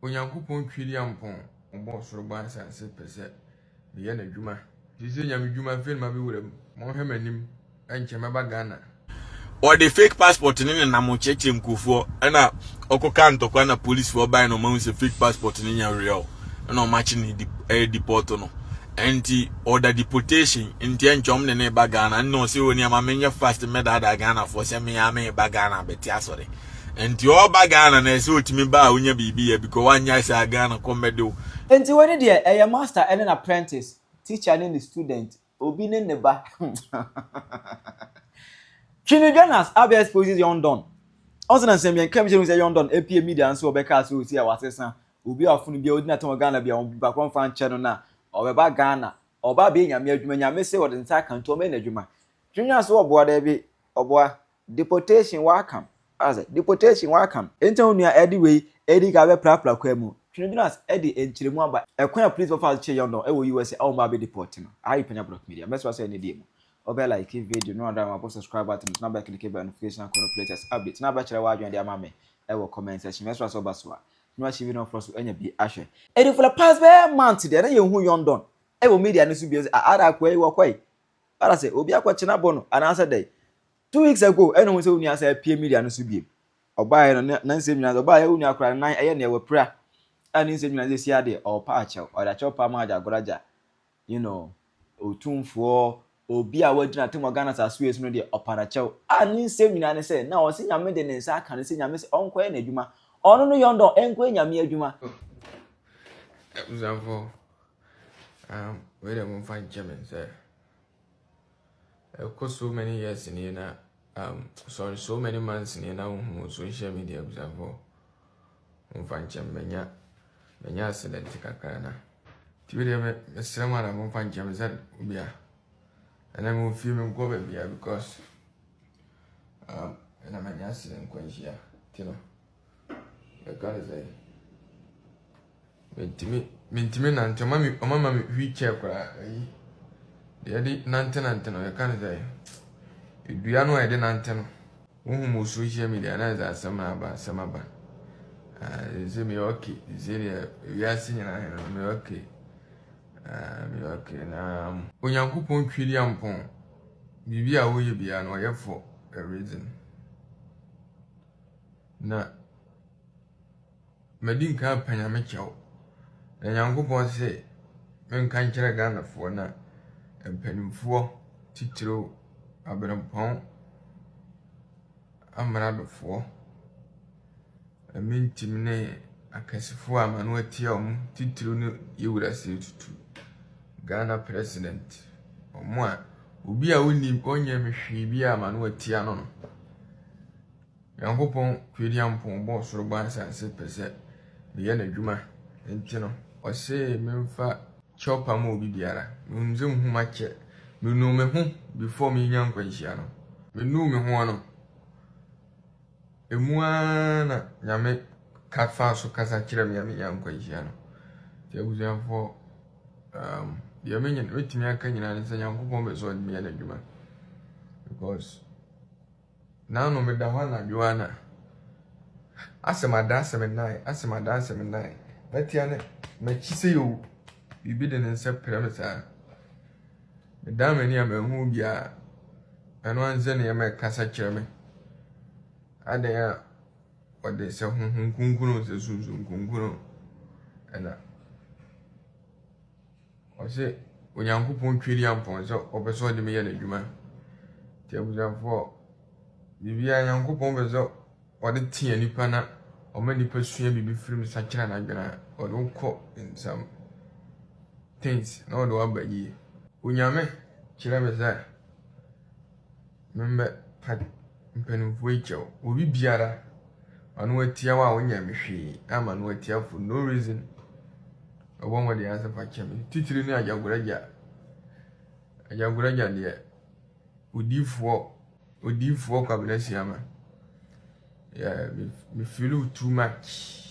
Onyankopɔn twiri ampɔn ɔbɔ soro ba asase pɛsɛ meyɛ na dwuma sisi nyame dwuma fe ma bi wuram mo hwɛ manim enche meba Ghana or the fake passport ni na mo cheche mkofo na okoka ntokwa na police for buy no man say fake passport ni nya real na o match ni deport no enti order deportation enti enchom ne ba Ghana no say oni ama menye fast meda da Ghana for say me am ba Ghana beti asore enti o ba Ghana na say otimi ba onya bibi ya because wanya say Ghana komedo enti woni de a master and an apprentice teacher and student obi ne ne ba Twene Jonas abia exposes young don also na sem yen kam say young don apie media nso obeka so si a wasesa obi afunu bia odina ton Ghana bia on ba kon fan che no na obeba Ghana oba be nyame adwuma nyame se wode nta kan to me na adwuma Twene Jonas oboa da bi oboa deportation welcome as deportation welcome enta onua edi we edi ga be prapra kwa mu Twene Jonas edi enchiremu aba ekwan police officer che young don e wo USA o ma be deport no ayi Penyah block media meso say ne die mu obe like video no and my subscribe button na ba click the notification icon of latest update na ba kire wa adwen de ama me e wo comment section meso so ba so a no achieve no for so enya bi ahwe e for the past month there na ye hu yon don e wo media no so bi ada kwai wo kwai ara say obi akwachi na bono and answer day 2 weeks ago e no say uni asa pie media no so bi oba no na nsem nyina oba ya uni akra nan eye na e wo pra ani nsem nyina say si ade o pa achew o da chew pa ma aja goraja you know otumfo obi a wadina temo Ghana sa sues no de oparachew ani nsem nyina ne se na o se nyame de ne nsa aka ne se nyame se onkoye na adwuma ono no yondo enkoye nyame adwuma example we dem find German say so many years in here sorry so many months in here now social media example find German menya accident kakana na ti we dem esrema na find German say ubia and I'm filming go baby because and I'm an accident here, you know. The God is a Mintimin and to mammy, or mamma, we check. The edit Nanten, or you can't say. You do know I didn't tell whom will social media and as some about. Is me okay? Is it we are seeing me okay? Okay na Onyankopɔn twiri ampɔn bibi a woyɛ bia no ɔyɛ for a reason na madin ka Penyah mekyɛw na Onyankopɔn sɛ menka nkyerɛ Ghana fo na mpanimfoɔ titiro abrɛmpɔn amradofoɔ amintim ne akasifo amano atia titiro no yewurase tutu Ghana president omwa obi a woni onye mehwe bi a ma no atia no no Yankopon twiri ampon bo soro ba asase pese meyɛ na dwuma enti no o se memfa chopa ma obi biara munze nhuma kye menu me ho before me nya nkwanhia no menu me ho no emuana nyame kafa so kasa kire me nya nkwanhia no te abuzianfo the Armenian with me, I can't say Yankopon be so me and Juma because now no me da one Joanna. As my dance and night. But Tiane, my chise you be bidden and set parameter. Madame and Yama who be a and one Zenia my casa chairman. I dare what they say, Kunkuno, the Susan Kunkuno, and I say, when Yankopon twiri ampon so obeso de me ye na dwuma ti abuzanfo bibia Yankopon bezo ode tie nipa na o ma nipa sua bibi firim sakira na dwena o do ko in some things na o do abayi onyame kire me say membe pat mpanimfo ichew obi biara anu atia wa wonya mehwe ama no atia for no reason one way the answer for Chemi. Titiri ni ajaguraja de odifo kabinesi ama. Yeah, me feel too much.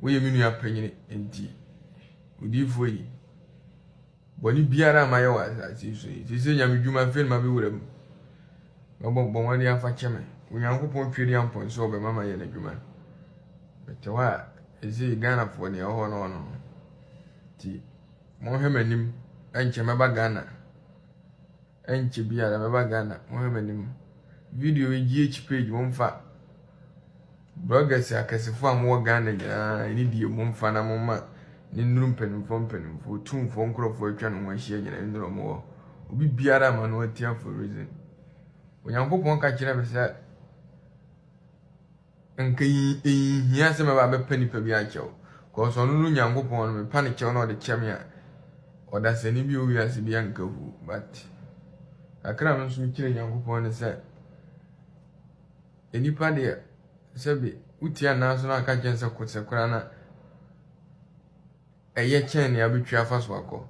We minu ya penye enti odifo yi. Boni biara ma yawa asasi so yi. Sise nyame dwuma fel ma be wuram. Bo wani afa Chemi. Onyankopon twiri ampon so be mama ye na dwuma. But what is he Ghana for the honor? Tea. Mohammedim, and Chamaba Ghana. And Chibia, the Ghana, Mohammedim. Video GH page, one fat. Bloggers are Cassifan more Ghana, need you, one fan a moment. In room pen for 2 phone call for a channel when she and no more. We be a man or tear for reason. When you go on catch never said, and he has some about a penny per biacho. Cause on young go on me panic or the chamia, or that's any view as a bianco, but I can't switch young go on and said, any party, Sebi, Utia national catching of Cotsacrana. Eye chen ya betwa faso akọ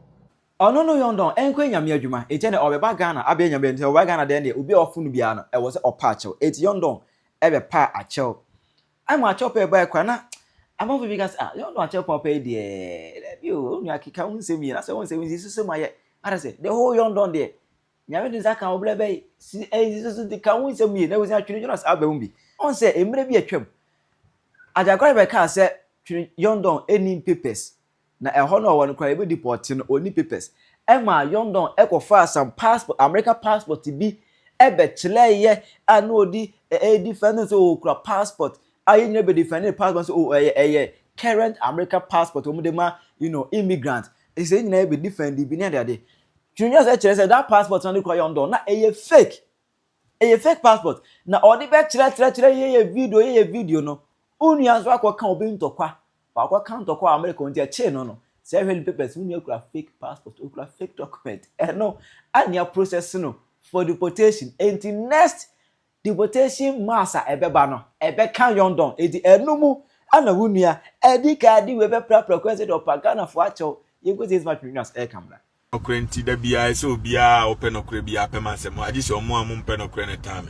ono no yondon enkwa nyame adwuma e chene obeba Ghana abia nyame nte obeba Ghana den de obi ofunu bia no e wo se opa achew eti yondon ebe pa achew am achew pa eba kwa na amafo bi gas yondon achew pa de bi o nu akika won mi na se won semi sise ma ye ara se the whole yondon de nyame de zaka obla be si sise de ka won semi na wo se Twene Jonas abam bi on se emre bi atwam ajakwa be ka se yondon any papers na eho no won kwa ebe deportation oni papers ema yondon ekofa some passport American passport bi ebe chile ye ana odi defendant o kura passport ayi ne be defendant passport so current American passport o mudema immigrant e say nyina be defend bi ne ade junior say that passport on kwa yondon na fake passport na odi be chile ye video no unu aso akwa obi ntokwa kwa count to kwa America on their chain no several papers when you fake passport or fake document no and your process no for deportation until next deportation massa ebeba no ebe kan yondon edi enumu ana wunua edi ka di we be prequest of Ghana for acho you go this much news air camera okrenti da bia so bia open okre bia pema se mo agi se omo am pen okre ne time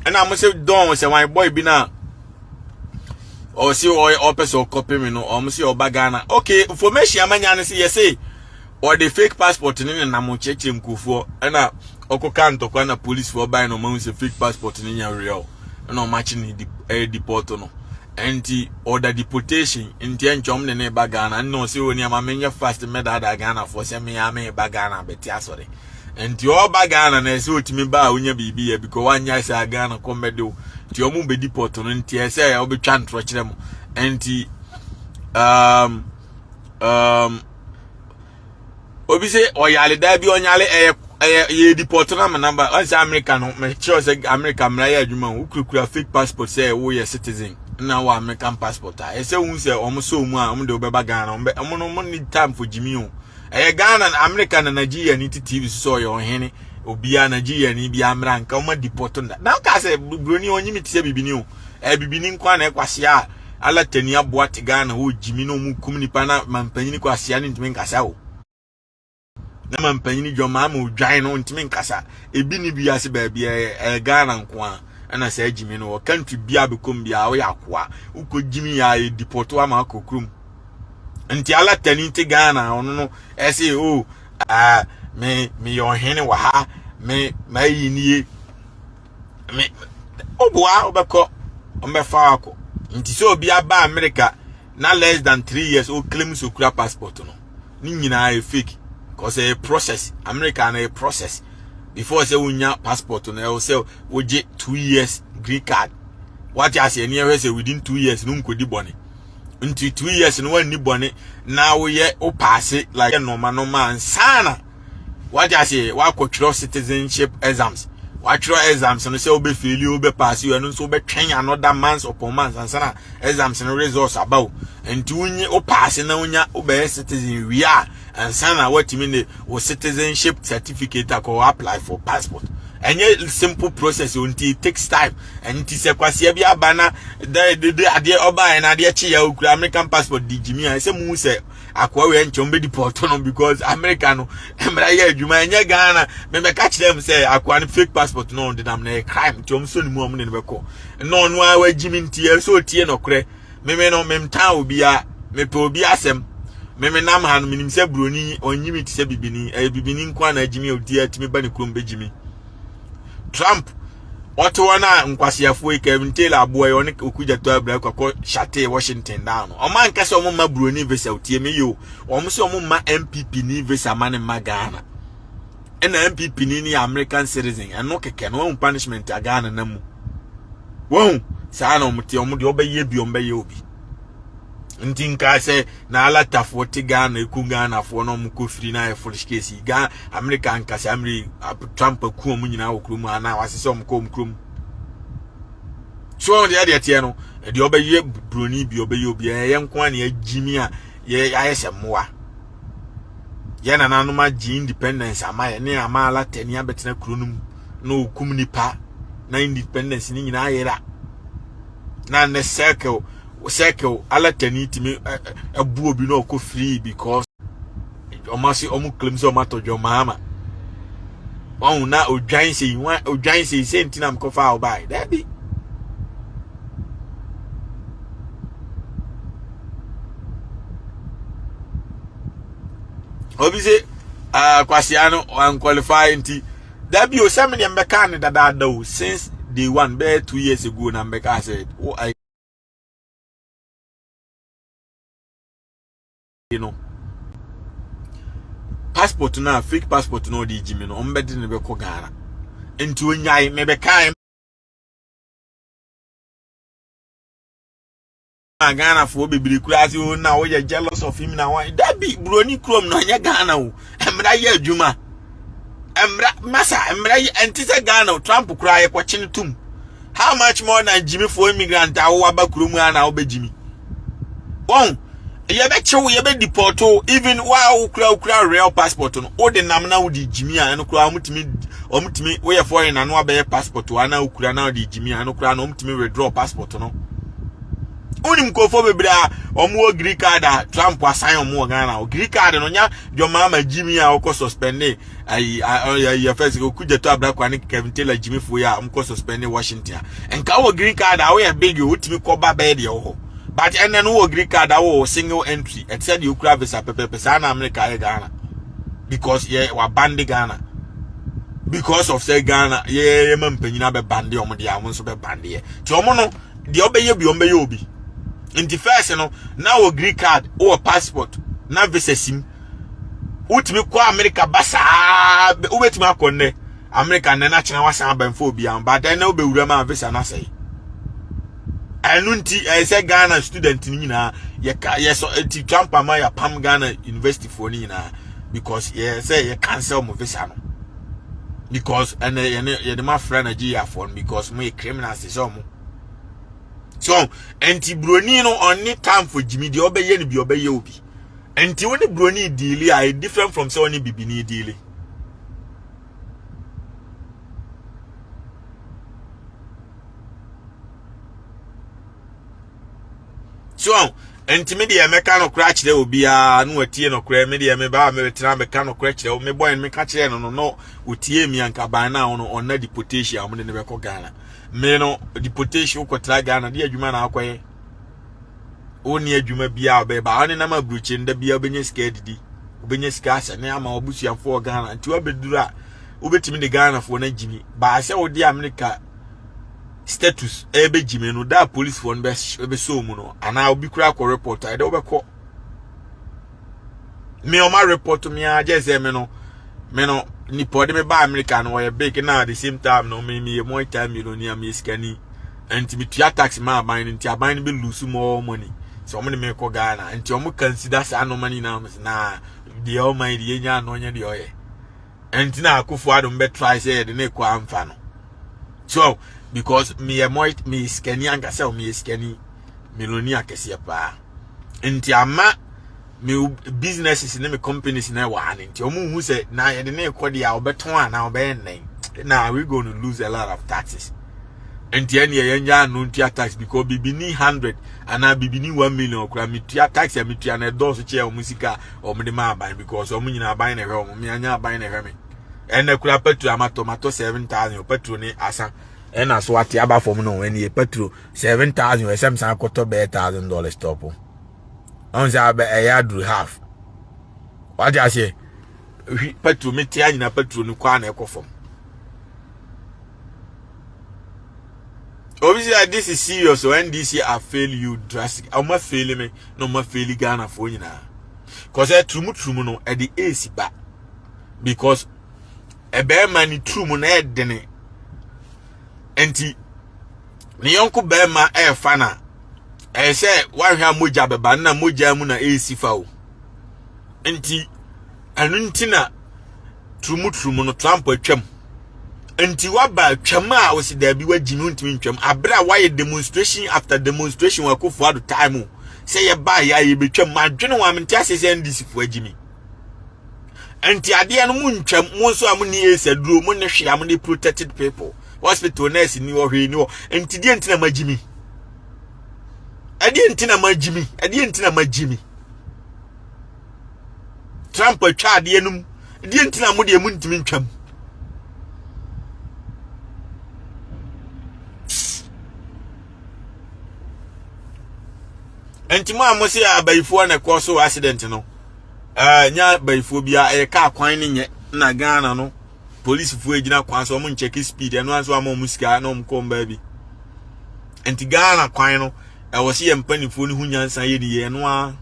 na mo se don se wan boy bi na or see or person copy me no or see or Ghana. Okay, information amanya say yes or the fake passport ni na mo cheche mkufuo na okoka ntokwa na police for buy no man say fake passport ni nya real na match ni deport no anti order deportation nti enchom ne na Ghana no say oni amanya fast meda da Ghana for say me am Ghana beti asore nti o Ghana na say otimi ba onya bibi ya because wanya say Ghana comedy ti omu be deport no nti ese ya obetwa ntro kire mo enti obi se oyale da bi onyale ye deport na number on say America no me sure say America mra ya adwuma ukukura fake passport say wo ye citizen na wa American passport ese hu say omo so mu a omo de obeba Ghana omo no need time for Jimmy o Ghana na America na Nigeria ni TV so yo hene obia Nigeria ni bia amra nka o ma deport na ka say broni onyimi tse bibini o bibini nkwa na ekwahia ala tani aboate Ghana ho Jimmy no mu kum nipa na mampanyini kwahia ni ntimi nkasa o na mampanyini dwoma ma odwan no ntimi nkasa ebi ni bia se ba bia Ghana nkwa ana say Jimmy no country bia bekom bia o yakwa uko Jimmy ya deport wa ma kokrum nti ala tani te Ghana ono no say oh me yo hene wa ha me mayini me obua obeko ombefa ako nti so obi aba America na less than 3 years o claim so kura passport no ni nyina e fake cause a process America na a process before say unya passport no e say woje 2 years green card what you say near say within 2 years no nkodi bone nti 2 years no wan ni bone na wo ye o pass like normal sana what you say wa kwotro citizenship exams watro exams no say obe fail obe pass you no so obe twen another months upon months and sana exams no results about and unye o pass na unya obe citizen we are and sana what you mean o citizenship certificate ko apply for passport any simple process until it takes time and it is kwase bia bana the ade oba na ade chi ya okura American passport di jimi I say mu say akwa we nchom be deport no because American emra ya adwuma enya Ghana me catch them say akwa ni fake passport no de nam na crime chom so ni mu am ne be ko no no a wa jimi ntie so tie no kre me no memta obi a me pe obi asem me nam ha no minim se broni onyimi ti se bibini bibini nkwa na jimi odi atimi ba ne krom be jimi Trump Otowana nkwasiafo Kevin Taylor boy oni okuja to abra kwakọ shate Washington down. Oman kase omo ma broni visa utie me yo. Omo se omo ma MPP ni visa mane magana. Ena MPP ni American citizen eno keke no punishment agana namu. Won sa na omo te omo de obeye bi ombeye obi. Nti nka se na ala tafo te Ghana eku Ghana fo no mu kofiri na e foolish case ga America nka se Amri Trump ku omu nyina okrum ana wasese omu ko omkrum so de tie no de obeye broni bi obeye obi ye nko an ye jimi a ye ayese moa ye na nanu ma ji independence ama ye ne ama ala tani abetena kronum no okum nipa na independence ni nyina ayera na ne circle ala tani timi abu obi no ko free because omasi omu claims o matojo mama won na odwan se ntina am ko fa obai that be obi se kwasiano unqualified nti that be o semi ne mbeka ne dada o since day one be 2 years ago na mbeka said you know passport na fake passport no di jimi no ombedi ne be ko Ghana enti onyai me be kan Ghana fo bebiri kurasi o na wo ye jealous of him na wan that be broni krom no anya Ghana o emra ye adwuma emra masa emra enti se Ghana Trump kura ye kwachine tum how much more na jimi for immigrant awo aba krom ana wo be jimi won ye be chew ye be deporto even while ukra real passport no o de nam na wo di jimi a no kura omtimi wo ye foreign na no abe passport wa na ukra na wo di jimi a no kura na omtimi withdraw passport no onim ko fo bebra omo green card Trump assign omo Ghana o green card no nya jo mama jimi a o suspend ai first ko kuja to abra kwa ni Kevin Taylor jimi fo ya am ko suspend Washington enka wo green card a wo ya big o timi ko ba be de ho but enen wo green card a wo single entry it said you grab visa pepe na America e Ghana because ye wa band Ghana because of say Ghana ye mampanyina be band omo de amon so be band ye ti omo no de obeye bi ombeye obi nti first no na wo green card or passport na visa sim utimi kwa America basa ubetimi akonne America na china wasan abanfo obi am but then na obewura ma visa na say anunti say Ghana student ni nyina ye so enti Trump ama ya pam Ghana university for ni nyina because ye say ye cancel mo visa no because and ye ma friend Nigeria for because mo criminals is omo so enti broni no only time for Jimmy the obeye ni bi obeye obi enti woni broni deal are different from say oni bibini deal so enti me de meka no kra kire obi a no atie no kra me de me ba me tena meka no kra kire me boy me ka kire no otie mi anka ban na no onna deportation am de ne be ko Ghana me no deportation ko tra Ghana de adwuma na akoye oni adwuma bia obe ba oni na ma bruche nda bia obenye scared di obenye scarce na ama obusuafo Ghana nti obedura obetimi de Ghana fo na jimi ba se odi America status ebe jimi no da police fo be so mu no ana obi kura ko report ide obekọ me o ma report me a je me no ni pode me ba America no we big na at the same time no me multi-millionaire me skani anti me tua tax ma ban nti aban be lose more money so mo me ko Ghana anti o mo consider sa no money na the almighty nya no nya de oye anti na akufo adom be try say de na kwa amfa no so because me skani anga say me skani millionaire kese pa anti ama me businesses in me companies na wa nti o mu hu say na ye de na ekodi a obeton ana oben now we going to lose a lot of taxes and the ye nya no tia tax because bibini 100 and bibini 1 million okra me tia tax me tia na do so che o musika o me de ma ban because o mu nyina ban na hwe o me anya ban na hwe me en na kura petrol ama tomato 7,000 petrol ni asa en na so ati aba form no en ye petrol 7,000 we sem san koto be $1,000 stop on say be e ya do half what you say petrol me tia nyina petrol ni kwa na ekofom Obviously, this is serious. So NDC I fail you drastic. I'm not failing me. No, I'm failing Ghana for you now. Cause I true no at the AC back. Because a bear man true mo na dene. Enti ni yonko bear ma fana. Say why ha moja beba na moja mu na AC fa o. Enti anu ntina true no Trump atwam. Enti waba twama a wosi da bi wagimi ntimi ntwam abra why demonstration after demonstration wa kofu ado time say ye ba ya ye betwam madwene wa menti asese ndisi fu agimi enti ade no mu ntwam mu so amuni esaduro mu ne hwe amuni protected people hospital nurse ni wo hwe ni wo enti die ntina magimi ade ntina magimi Trump atwa ade num die ntina mu de mu ntimi ntwam enti mo amosi abayifo na koso accident no nya bayifo bia e ka kwan ne nye na Ghana no police fu egina kwan so mo check speed eno anso am musika na kom ba bi enti Ghana kwan no e wo se ye mpanifo ni hunyansa ye di ye no a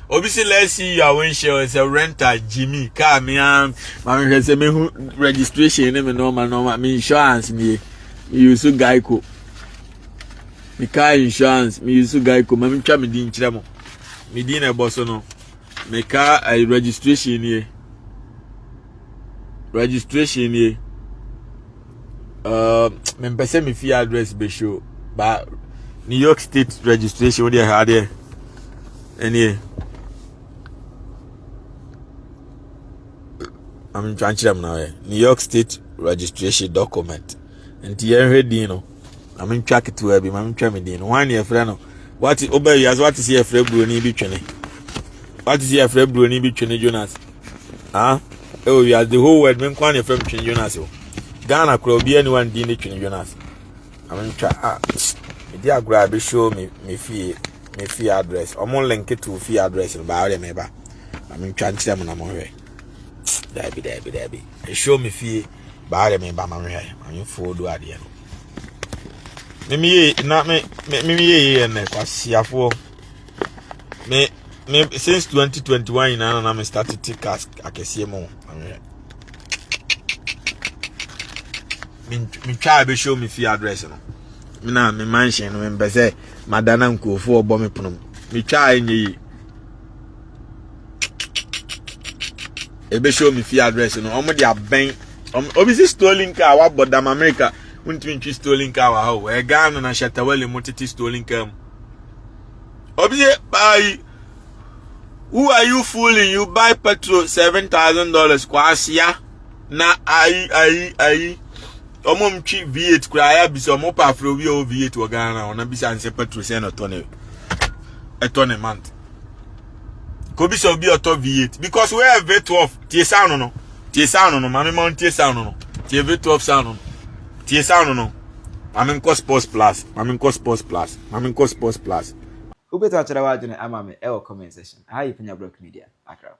obisi let's see your windshield is a renter Jimmy car me am ma say me registration me normal me insurance me use Geico me car insurance me use Geico ma me twa me din kire mo me din na boss no me car registration here me pese me fee address be show but New York State registration what they had there any I'm trying to now New York State registration document. And here ready no. I'm in track to be I'm trying to 1 year friend. What is obey as what is here Fred Bruni be training? What is here Fred Bruni be Twene Jonas? Oh yeah, the whole world men kwan from Twene Jonas. Ghana could be anyone din Twene Jonas. I'm in track. Dia grab show me fee address. I'm on link it to fee address about them eba. I'm in trying to am on Debbie. Show me fee by me by my hair. I'm for do at the end. Me since 2021 and I'm started to cast I can see more. Me try to show me fee address no. Me na me mansion me be say madana nkofo obo me pono. Me try nyi ebe show me fee address no omo dia ben obisi stolen car wa bodam America untimi ntwi stolen car wa ho e Ghana na shatawale motiti stolen car obisi buy who are you fooling you buy petrol $7,000 kwa asia na ai omo mtwi V8 kura ya bisa omo pa afro wi o V8 wa Ghana ona bisa anse petrol se no tone month Kobi so be auto V8 because we have V12 tie sound no mami mon tie sound no tie V12 sound no tie sound no mami ko sports plus Ubeta chara wa jene ama me e comment section. Hi Penyah Media. Accra.